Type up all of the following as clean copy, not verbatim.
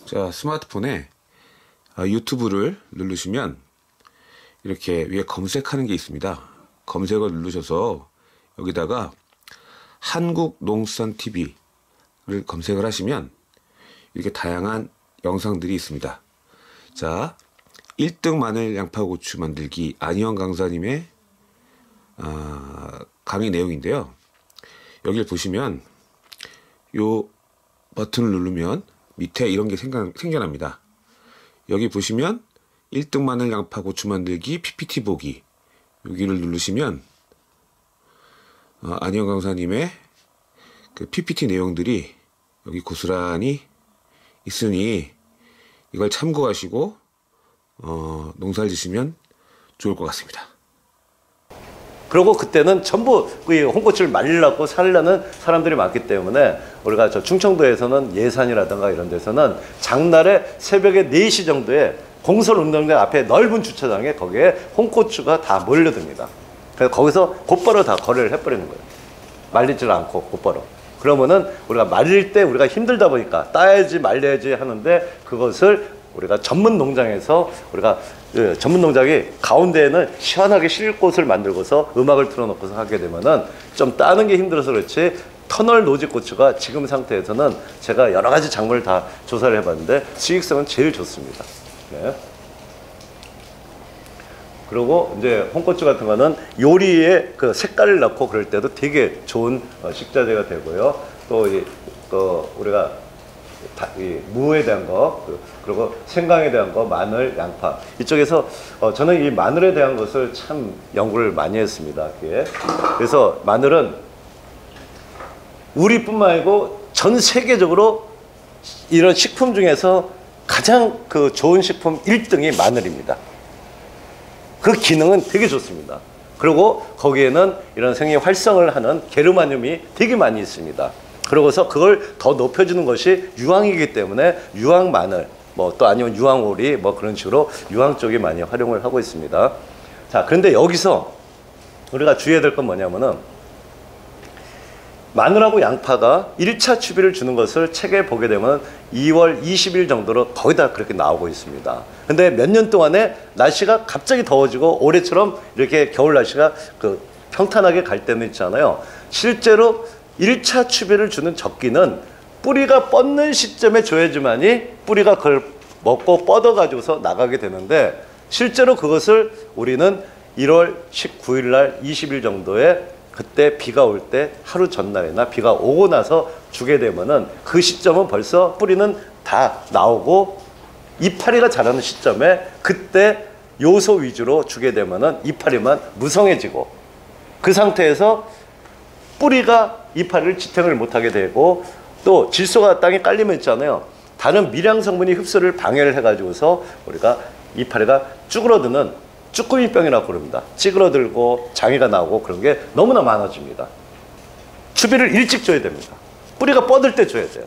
자, 스마트폰에 유튜브를 누르시면 이렇게 위에 검색하는 게 있습니다. 검색을 누르셔서 여기다가 한국농수산TV를 검색을 하시면 이렇게 다양한 영상들이 있습니다. 자, 1등 마늘 양파 고추 만들기 안희영 강사님의 강의 내용인데요. 여기를 보시면 요 버튼을 누르면 밑에 이런 게 생겨납니다. 여기 보시면 1등 마늘 양파 고추 만들기 PPT 보기, 여기를 누르시면 안희영 강사님의 그 PPT 내용들이 여기 고스란히 있으니 이걸 참고하시고 농사를 지시면 좋을 것 같습니다. 그리고 그때는 전부 홍고추를 말리려고 살려는 사람들이 많기 때문에 우리가 저 충청도에서는 예산이라든가 이런 데서는 장날에 새벽에 4시 정도에 공설운동장 앞에 넓은 주차장에 거기에 홍고추가 다 몰려듭니다. 그래서 거기서 곧바로 다 거래를 해버리는 거예요. 말리질 않고 곧바로. 그러면은 우리가 말릴 때 우리가 힘들다 보니까 따야지 말려야지 하는데, 그것을 우리가 전문 농장에서 우리가 전문 농장이 가운데에는 시원하게 쉴 곳을 만들고서 음악을 틀어놓고서 하게 되면은 좀 따는 게 힘들어서 그렇지, 터널 노지고추가 지금 상태에서는 제가 여러 가지 작물을 다 조사를 해봤는데 수익성은 제일 좋습니다. 네. 그리고 이제 홍고추 같은 거는 요리에 그 색깔을 넣고 그럴 때도 되게 좋은 식자재가 되고요. 또 우리가 이 무에 대한 거, 그리고 생강에 대한 거, 마늘, 양파, 이쪽에서 저는 이 마늘에 대한 것을 참 연구를 많이 했습니다. 그래서 마늘은 우리뿐만 아니고 전 세계적으로 이런 식품 중에서 가장 그 좋은 식품 1등이 마늘입니다. 그 기능은 되게 좋습니다. 그리고 거기에는 이런 생리 활성을 하는 게르마늄이 되게 많이 있습니다. 그러고서 그걸 더 높여주는 것이 유황이기 때문에 유황 마늘, 뭐 또 아니면 유황 오리, 뭐 그런 식으로 유황 쪽이 많이 활용을 하고 있습니다. 자, 그런데 여기서 우리가 주의해야 될 건 뭐냐면은, 마늘하고 양파가 1차 추비를 주는 것을 책에 보게 되면 2월 20일 정도로 거의 다 그렇게 나오고 있습니다. 근데 몇 년 동안에 날씨가 갑자기 더워지고 올해처럼 이렇게 겨울 날씨가 평탄하게 갈 때는 있잖아요. 실제로 1차 추비를 주는 적기는 뿌리가 뻗는 시점에 줘야지만이 뿌리가 그걸 먹고 뻗어가지고서 나가게 되는데, 실제로 그것을 우리는 1월 19일 날 20일 정도에 그때 비가 올 때 하루 전날이나 비가 오고 나서 주게 되면은 그 시점은 벌써 뿌리는 다 나오고 이파리가 자라는 시점에 그때 요소 위주로 주게 되면은 이파리만 무성해지고, 그 상태에서 뿌리가 이파리를 지탱을 못하게 되고, 또 질소가 땅에 깔리면 있잖아요. 다른 미량 성분이 흡수를 방해를 해가지고서 우리가 이파리가 쭈그러드는 쭈꾸미병이라고 부릅니다. 찌그러들고 장애가 나오고 그런 게 너무나 많아집니다. 추비를 일찍 줘야 됩니다. 뿌리가 뻗을 때 줘야 돼요.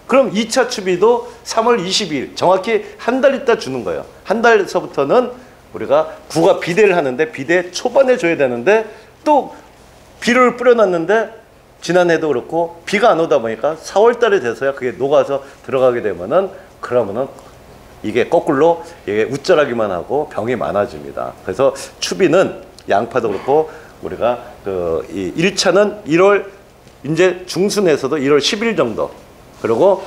그럼 2차 추비도 3월 22일 정확히 한 달 있다 주는 거예요. 한 달서부터는 우리가 구가 비대를 하는데 비대 초반에 줘야 되는데, 또 비료를 뿌려놨는데 지난해도 그렇고 비가 안 오다 보니까 4월 달에 돼서야 그게 녹아서 들어가게 되면은, 그러면은 이게 거꾸로 이게 우절하기만 하고 병이 많아집니다. 그래서 추비는 양파도 그렇고 우리가 이 1차는 1월 이제 중순에서도 1월 10일 정도, 그리고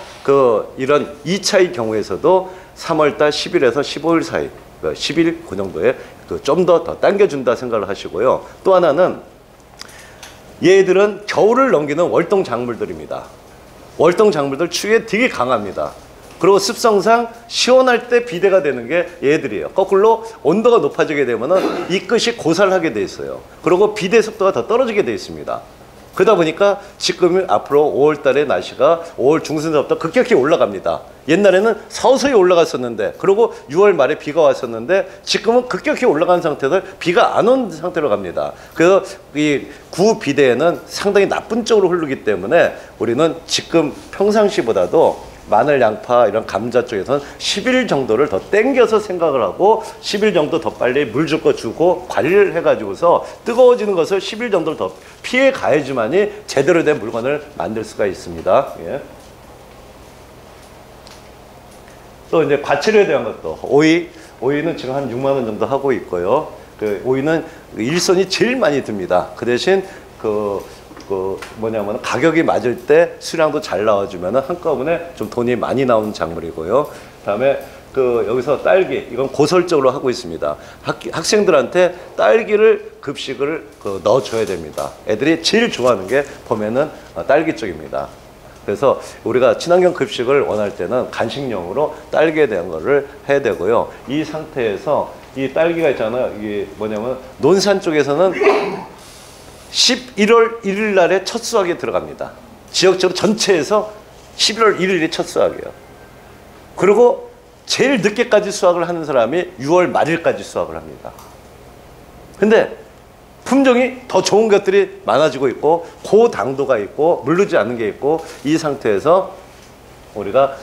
이런 2차의 경우에서도 3월 달 10일에서 15일 사이, 10일 그 정도에 좀 더 당겨준다 생각을 하시고요. 또 하나는 얘들은 겨울을 넘기는 월동 작물들입니다. 월동 작물들 추위에 되게 강합니다. 그리고 습성상 시원할 때 비대가 되는 게 얘들이에요. 거꾸로 온도가 높아지게 되면은 이 끝이 고살하게 돼 있어요. 그리고 비대 속도가 더 떨어지게 돼 있습니다. 그러다 보니까 지금 앞으로 5월 달에 날씨가 5월 중순서부터 급격히 올라갑니다. 옛날에는 서서히 올라갔었는데, 그리고 6월 말에 비가 왔었는데 지금은 급격히 올라간 상태에서 비가 안 온 상태로 갑니다. 그래서 이 구비대에는 상당히 나쁜 쪽으로 흐르기 때문에 우리는 지금 평상시보다도 마늘, 양파 이런 감자 쪽에서는 10일 정도를 더 땡겨서 생각을 하고 10일 정도 더 빨리 물 줄 거 주고 관리를 해가지고서 뜨거워지는 것을 10일 정도를 더 피해 가야지만이 제대로 된 물건을 만들 수가 있습니다. 예. 또 이제 과체류에 대한 것도 오이는 지금 한 6만 원 정도 하고 있고요. 그 오이는 일손이 제일 많이 듭니다. 그 대신 뭐냐면 가격이 맞을 때 수량도 잘 나와주면 한꺼번에 좀 돈이 많이 나오는 작물이고요. 그다음에 여기서 딸기 이건 고설적으로 하고 있습니다. 학생들한테 딸기를 급식을 넣어줘야 됩니다. 애들이 제일 좋아하는 게 보면은 딸기 쪽입니다. 그래서 우리가 친환경 급식을 원할 때는 간식용으로 딸기에 대한 거를 해야 되고요. 이 상태에서 이 딸기가 있잖아요. 이게 뭐냐면 논산 쪽에서는 11월 1일 날에 첫 수확이 들어갑니다. 지역적으로 전체에서 11월 1일이 첫 수확이에요. 그리고 제일 늦게까지 수확을 하는 사람이 6월 말일까지 수확을 합니다. 근데 품종이 더 좋은 것들이 많아지고 있고 고당도가 있고 물르지 않는 게 있고 이 상태에서 우리가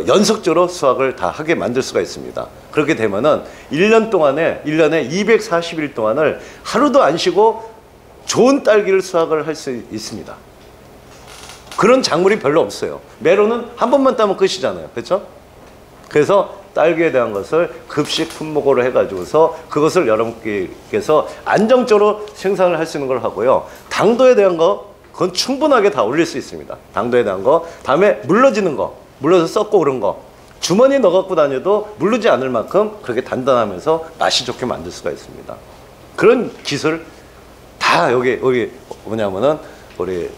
연속적으로 수확을 다 하게 만들 수가 있습니다. 그렇게 되면은 1년 240일 동안을 하루도 안 쉬고 좋은 딸기를 수확을 할 수 있습니다. 그런 작물이 별로 없어요. 메론은 한 번만 따면 끝이잖아요. 그렇죠? 그래서 딸기에 대한 것을 급식 품목으로 해가지고서 그것을 여러분께서 안정적으로 생산을 할 수 있는 걸 하고요. 당도에 대한 거 그건 충분하게 다 올릴 수 있습니다. 당도에 대한 거. 다음에 물러지는 거. 물러서 썩고 오른 거. 주머니 넣어 갖고 다녀도 물르지 않을 만큼 그렇게 단단하면서 맛이 좋게 만들 수가 있습니다. 그런 기술 다 여기 뭐냐면은 우리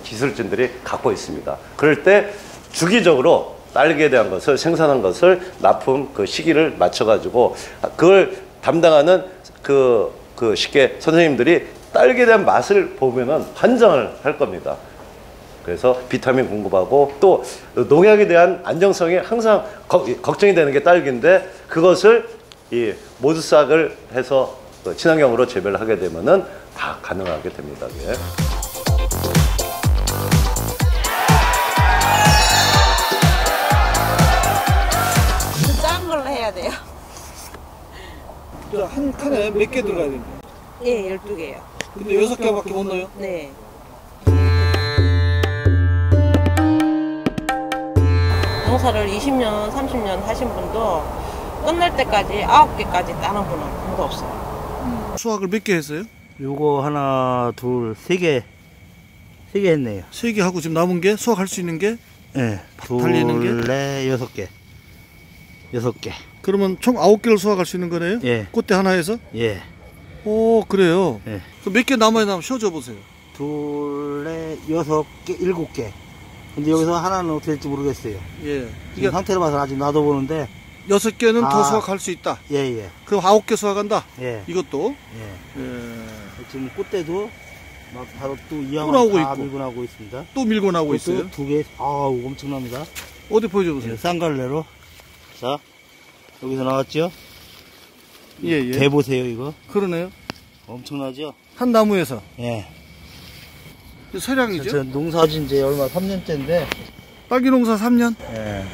기술진들이 갖고 있습니다. 그럴 때 주기적으로 딸기에 대한 것을 생산한 것을 납품 그 시기를 맞춰가지고 그걸 담당하는 쉽게 선생님들이 딸기에 대한 맛을 보면은 환장을 할 겁니다. 그래서 비타민 공급하고 또 농약에 대한 안정성이 항상 걱정이 되는 게 딸기인데 그것을 이 모두싹을 해서 친환경으로 재배를 하게 되면은 다 가능하게 됩니다. 예. 짠 걸로 해야 돼요. 한 칸에 몇 개 들어가야 됩니까? 예, 12개요. 근데 6개밖에 못 넣어요? 네. 농사를 20년, 30년 하신 분도 끝날 때까지 9개까지 따는 분은 아무도 없어요. 수확을 몇 개 했어요? 요거 하나, 둘, 세 개 했네요. 3개 하고 지금 남은 게 수확할 수 있는 게? 네, 달리는 게? 둘, 넷, 6개. 6개. 그러면 총 9개를 수확할 수 있는 거네요? 예. 꽃대 하나에서? 예. 오, 그래요? 예. 몇 개 남아야 나면 쉬어줘 보세요. 둘, 넷, 6개, 7개. 근데 여기서 하나는 어떻게 될지 모르겠어요. 예. 이게 상태로 봐서 아직 놔둬보는데. 6개는 더 수확할 수 있다. 예, 예. 그럼 9개 수확한다? 예. 이것도? 예. 예. 지금 꽃대도 막 바로 또 이왕 나오고 다 있고. 밀고 나오고 있습니다. 또 밀고 나오고 있어요? 2개. 아우, 엄청납니다. 어디 보여줘 보세요. 예, 쌍갈래로. 자, 여기서 나왔죠? 예, 예. 대 보세요, 이거. 그러네요. 엄청나죠? 한 나무에서. 예. 소량이죠? 저 농사진 지 얼마 3년째인데. 딸기 농사 3년? 예.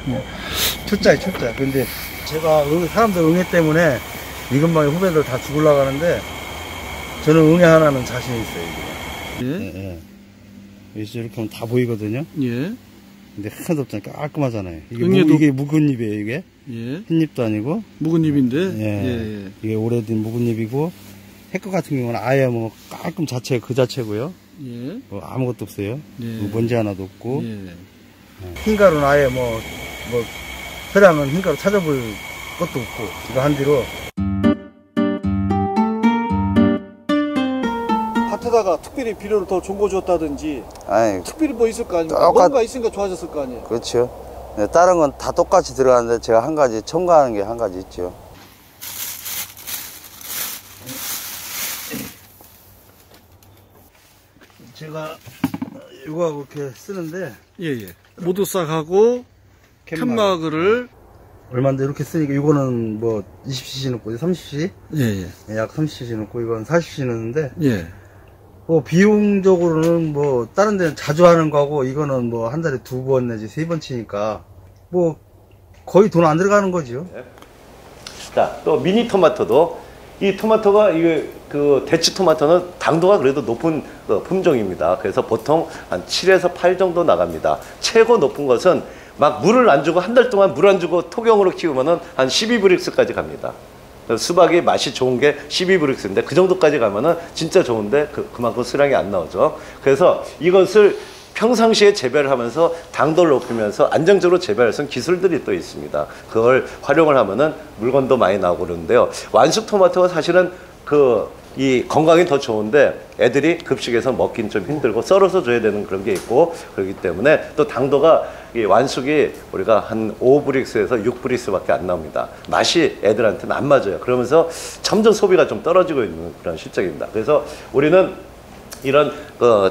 출자에 출자. 근데 제가 사람들 응애 때문에 이 근방에 후배들 다 죽으려고 하는데 저는 응애 하나는 자신 있어요, 이게. 예. 예, 예. 여기서 이렇게 하면 다 보이거든요. 예. 근데 하나도 없잖아요. 깔끔하잖아요. 이게, 이게 묵은 잎이에요, 이게. 예. 흰잎도 아니고. 묵은 잎인데. 예. 예. 이게 오래된 묵은 잎이고. 해커 같은 경우는 아예 뭐 깔끔 자체 그 자체고요. 예. 뭐 아무것도 없어요. 예. 뭐 먼지 하나도 없고. 예. 흰가루는 아예 뭐 서량은 흰가루 찾아볼 것도 없고. 이거 한 뒤로. 밭에다가 특별히 비료를 더 줘줬다든지 아니, 특별히 뭐 있을 거 아닙니까? 똑같- 뭔가 있으니까 좋아졌을 거 아니에요? 그렇죠. 네, 다른 건 다 똑같이 들어가는데 제가 한 가지 첨가하는 게 한 가지 있죠. 제가 이거하고 이렇게 쓰는데. 예. 모두싹하고 캔마그를 얼마인데 이렇게 쓰니까 이거는 뭐 20cc 넣고 30cc? 예. 약 30cc 넣고 이건 40cc 넣는데 예. 비용적으로는 뭐 다른 데는 자주 하는 거고 이거는 뭐 한 달에 2번 내지 3번 치니까 뭐 거의 돈 안 들어가는 거죠. 자, 또 미니 토마토도 이 토마토가 이게 그 대추 토마토는 당도가 그래도 높은 품종입니다. 그래서 보통 한 7에서 8 정도 나갑니다. 최고 높은 것은 막 물을 안 주고 한 달 동안 물 안 주고 토경으로 키우면은 한 12브릭스까지 갑니다. 수박이 맛이 좋은 게 12브릭스인데 그 정도까지 가면은 진짜 좋은데 그만큼 수량이 안 나오죠. 그래서 이것을 평상시에 재배를 하면서 당도를 높이면서 안정적으로 재배할 수 있는 기술들이 또 있습니다. 그걸 활용을 하면은 물건도 많이 나오고 그러는데요. 완숙 토마토가 사실은 이 건강이 더 좋은데 애들이 급식에서 먹긴 좀 힘들고 썰어서 줘야 되는 그런 게 있고 그렇기 때문에 또 당도가 이 완숙이 우리가 한 5브릭스에서 6브릭스밖에 안 나옵니다. 맛이 애들한테는 안 맞아요. 그러면서 점점 소비가 좀 떨어지고 있는 그런 실정입니다. 그래서 우리는 이런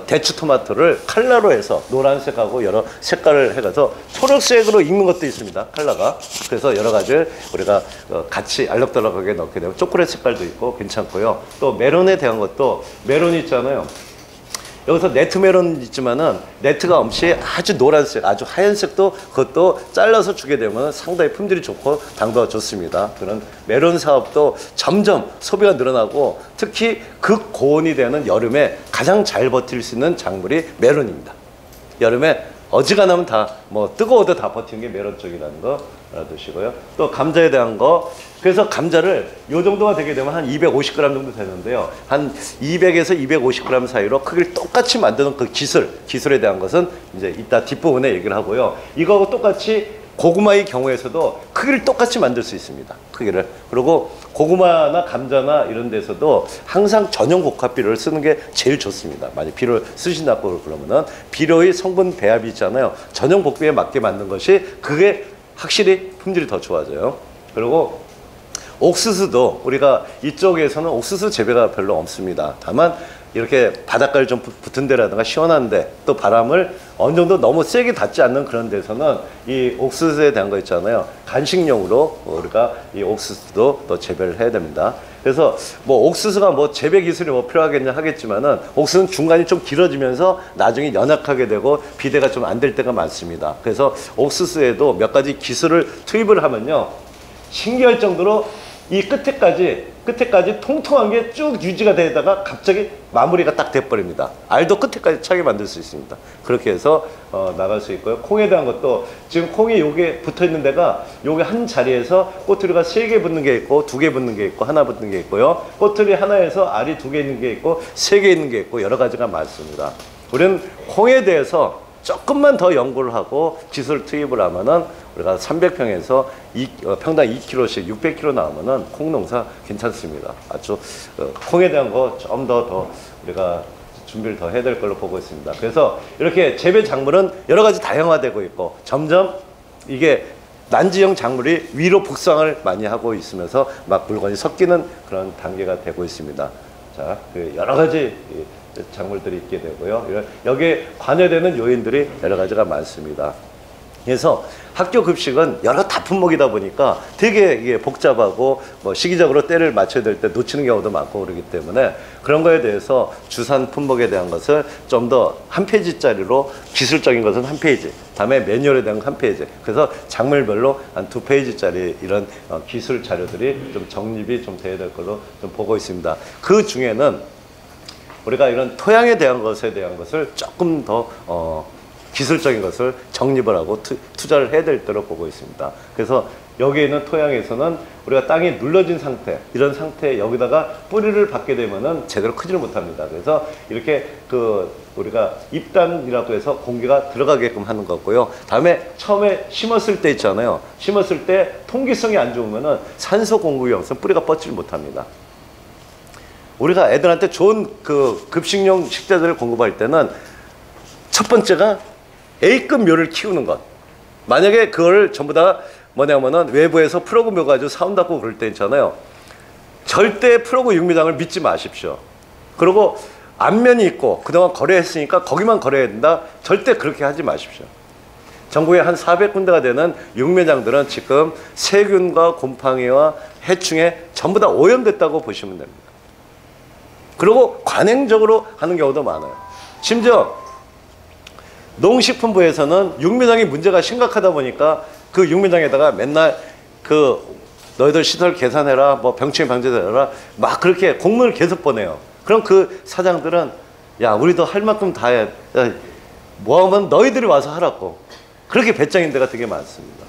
대추 토마토를 칼라로 해서 노란색하고 여러 색깔을 해가서 초록색으로 익는 것도 있습니다. 칼라가. 그래서 여러 가지를 우리가 같이 알록달록하게 넣게 되면 초콜릿 색깔도 있고 괜찮고요. 또 메론에 대한 것도 메론 있잖아요. 여기서 네트 메론 있지만은 네트가 없이 아주 노란색, 아주 하얀색도 그것도 잘라서 주게 되면 상당히 품질이 좋고 당도가 좋습니다. 그런 메론 사업도 점점 소비가 늘어나고 특히 극고온이 되는 여름에 가장 잘 버틸 수 있는 작물이 메론입니다. 여름에 어지간하면 다 뭐 뜨거워도 다 버티는 게 메론 쪽이라는 거 알아두시고요. 또 감자에 대한 거. 그래서 감자를 요 정도가 되게 되면 한 250g 정도 되는데요. 한 200에서 250g 사이로 크기를 똑같이 만드는 그 기술에 대한 것은 이제 이따 뒷부분에 얘기를 하고요. 이거하고 똑같이 고구마의 경우에서도 크기를 똑같이 만들 수 있습니다. 크기를. 그리고 고구마나 감자나 이런 데서도 항상 전용 복합비료를 쓰는 게 제일 좋습니다. 만약 비료를 쓰신다고 그러면은 비료의 성분 배합이 있잖아요. 전용 복비에 맞게 만든 것이 그게 확실히 품질이 더 좋아져요. 그리고 옥수수도 우리가 이쪽에서는 옥수수 재배가 별로 없습니다. 다만 이렇게 바닷가를 좀 붙은 데라든가 시원한데 또 바람을 어느 정도 너무 세게 닿지 않는 그런 데서는 이 옥수수에 대한 거 있잖아요. 간식용으로 우리가 이 옥수수도 또 재배를 해야 됩니다. 그래서 뭐 옥수수가 뭐 재배 기술이 뭐 필요하겠냐 하겠지만은 옥수수는 중간이 좀 길어지면서 나중에 연약하게 되고 비대가 좀 안 될 때가 많습니다. 그래서 옥수수에도 몇 가지 기술을 투입을 하면요. 신기할 정도로 이 끝에까지 통통한 게 쭉 유지가 되다가 갑자기 마무리가 딱 돼버립니다. 알도 끝에까지 차게 만들 수 있습니다. 그렇게 해서 나갈 수 있고요. 콩에 대한 것도 지금 콩이 요게 붙어 있는 데가 요게 한 자리에서 꼬투리가 3개 붙는 게 있고 2개 붙는 게 있고 하나 붙는 게 있고요. 꼬투리 하나에서 알이 2개 있는 게 있고 3개 있는 게 있고 여러 가지가 많습니다. 우리는 콩에 대해서 조금만 더 연구를 하고 기술 투입을 하면은 우리가 300평에서 평당 2kg씩 600kg 나오면은 콩농사 괜찮습니다. 아주 콩에 대한 거 좀 더 우리가 준비를 더 해야 될 걸로 보고 있습니다. 그래서 이렇게 재배 작물은 여러 가지 다양화되고 있고 점점 이게 난지형 작물이 위로 북상을 많이 하고 있으면서 막 물건이 섞이는 그런 단계가 되고 있습니다. 자, 여러 가지 작물들이 있게 되고요. 여기에 관여되는 요인들이 여러 가지가 많습니다. 그래서 학교 급식은 여러 다품목이다 보니까 되게 이게 복잡하고 뭐 시기적으로 때를 맞춰야 될 때 놓치는 경우도 많고 그러기 때문에 그런 거에 대해서 주산 품목에 대한 것을 좀 더 한 페이지짜리로 기술적인 것은 한 페이지, 다음에 매뉴얼에 대한 한 페이지, 그래서 작물별로 한 2페이지짜리 이런 기술 자료들이 좀 정립이 좀 돼야 될 걸로 좀 보고 있습니다. 그 중에는 우리가 이런 토양에 대한 것을 조금 더 기술적인 것을 정립을 하고 투자를 해야 될 때로 보고 있습니다. 그래서 여기 있는 토양에서는 우리가 땅이 눌러진 상태, 이런 상태에 여기다가 뿌리를 받게 되면은 제대로 크지를 못합니다. 그래서 이렇게 우리가 입단이라고 해서 공기가 들어가게끔 하는 거고요. 다음에 처음에 심었을 때 있잖아요. 심었을 때 통기성이 안 좋으면은 산소 공급이 없어서 뿌리가 뻗지를 못합니다. 우리가 애들한테 좋은 급식용 식재들을 공급할 때는 첫 번째가 A급 묘를 키우는 것. 만약에 그걸 전부 다 뭐냐면은 외부에서 프로그 묘 가지고 사온다고 그럴 때 있잖아요. 절대 프로그 육묘장을 믿지 마십시오. 그리고 안면이 있고 그동안 거래했으니까 거기만 거래해야 된다. 절대 그렇게 하지 마십시오. 전국에 한 400군데가 되는 육묘장들은 지금 세균과 곰팡이와 해충에 전부 다 오염됐다고 보시면 됩니다. 그리고 관행적으로 하는 경우도 많아요. 심지어 농식품부에서는 육묘장이 문제가 심각하다 보니까 그 육묘장에다가 맨날 그 너희들 시설 개선해라, 뭐 병충해 방지해라, 막 그렇게 공문을 계속 보내요. 그럼 그 사장들은 야, 우리도 할 만큼 다 해. 뭐 하면 너희들이 와서 하라고. 그렇게 배짱인 데가 되게 많습니다.